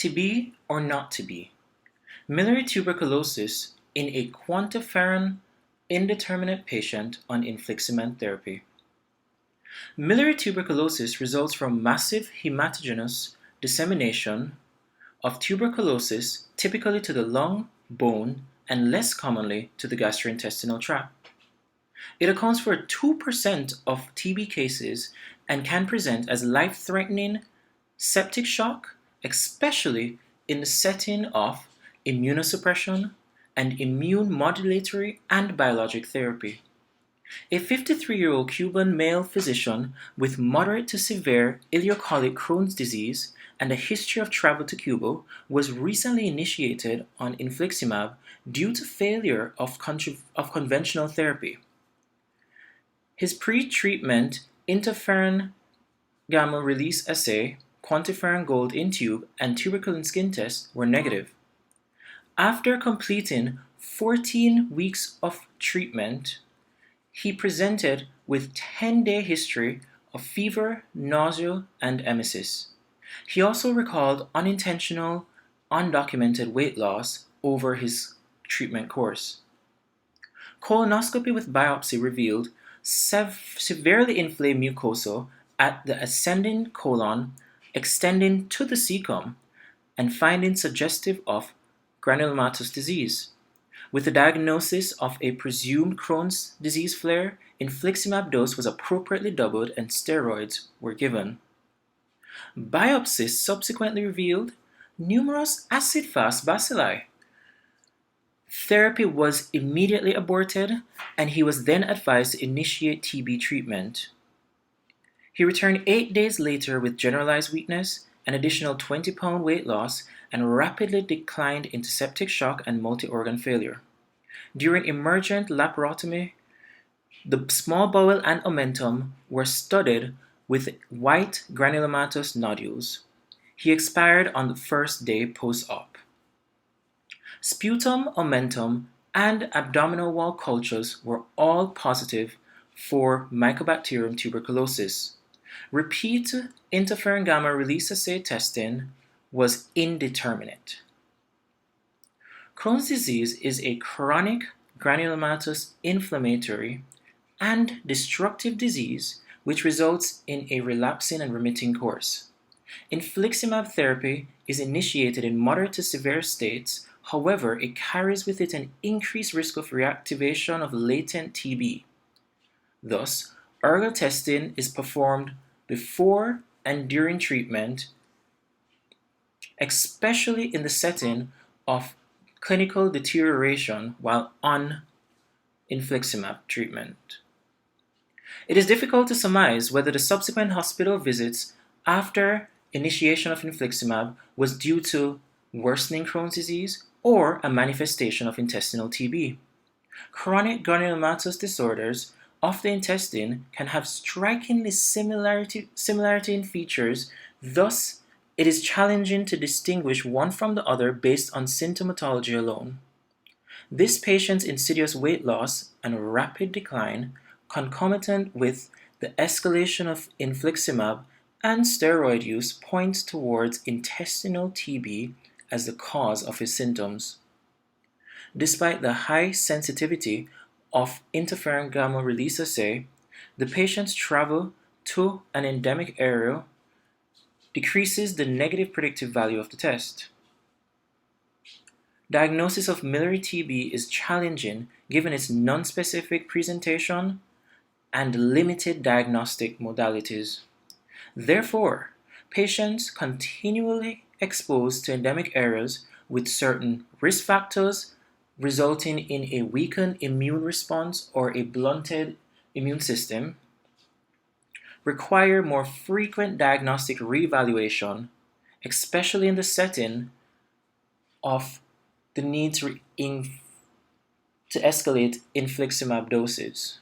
To be or not to be? Miliary tuberculosis in a QuantiFERON indeterminate patient on infliximab therapy. Miliary tuberculosis results from massive hematogenous dissemination of tuberculosis, typically to the lung, bone, and less commonly to the gastrointestinal tract. It accounts for 2% of TB cases and can present as life-threatening septic shock, especially in the setting of immunosuppression and immunomodulatory and biologic therapy. A 53-year-old Cuban male physician with moderate to severe ileocolic Crohn's disease and a history of travel to Cuba was recently initiated on infliximab due to failure of conventional therapy. His pre-treatment interferon gamma release assay, QuantiFERON gold in tube, and tuberculin skin tests were negative. After completing 14 weeks of treatment, he presented with 10-day history of fever, nausea, and emesis. He also recalled unintentional, undocumented weight loss over his treatment course. Colonoscopy with biopsy revealed severely inflamed mucosa at the ascending colon extending to the cecum and findings suggestive of granulomatous disease. With the diagnosis of a presumed Crohn's disease flare, infliximab dose was appropriately doubled and steroids were given. Biopsies subsequently revealed numerous acid-fast bacilli. Therapy was immediately aborted, and he was then advised to initiate TB treatment. He returned 8 days later with generalized weakness, an additional 20-pound weight loss, and rapidly declined into septic shock and multi-organ failure. During emergent laparotomy, the small bowel and omentum were studied with white granulomatous nodules. He expired on the first day post-op. Sputum, omentum, and abdominal wall cultures were all positive for Mycobacterium tuberculosis. Repeat interferon gamma release assay testing was indeterminate. Crohn's disease is a chronic granulomatous inflammatory and destructive disease which results in a relapsing and remitting course. Infliximab therapy is initiated in moderate to severe states. However, it carries with it an increased risk of reactivation of latent TB. Thus, ergo testing is performed before and during treatment, especially in the setting of clinical deterioration while on infliximab treatment. It is difficult to surmise whether the subsequent hospital visits after initiation of infliximab was due to worsening Crohn's disease or a manifestation of intestinal TB. Chronic granulomatous disorders of the intestine can have strikingly similarity in features, thus it is challenging to distinguish one from the other based on symptomatology alone. This patient's insidious weight loss and rapid decline, concomitant with the escalation of infliximab and steroid use, points towards intestinal TB as the cause of his symptoms. Despite the high sensitivity of interferon gamma release assay, the patient's travel to an endemic area decreases the negative predictive value of the test. Diagnosis of miliary TB is challenging given its non-specific presentation and limited diagnostic modalities. Therefore, patients continually exposed to endemic areas with certain risk factors resulting in a weakened immune response or a blunted immune system require more frequent diagnostic reevaluation, especially in the setting of the need to escalate infliximab doses.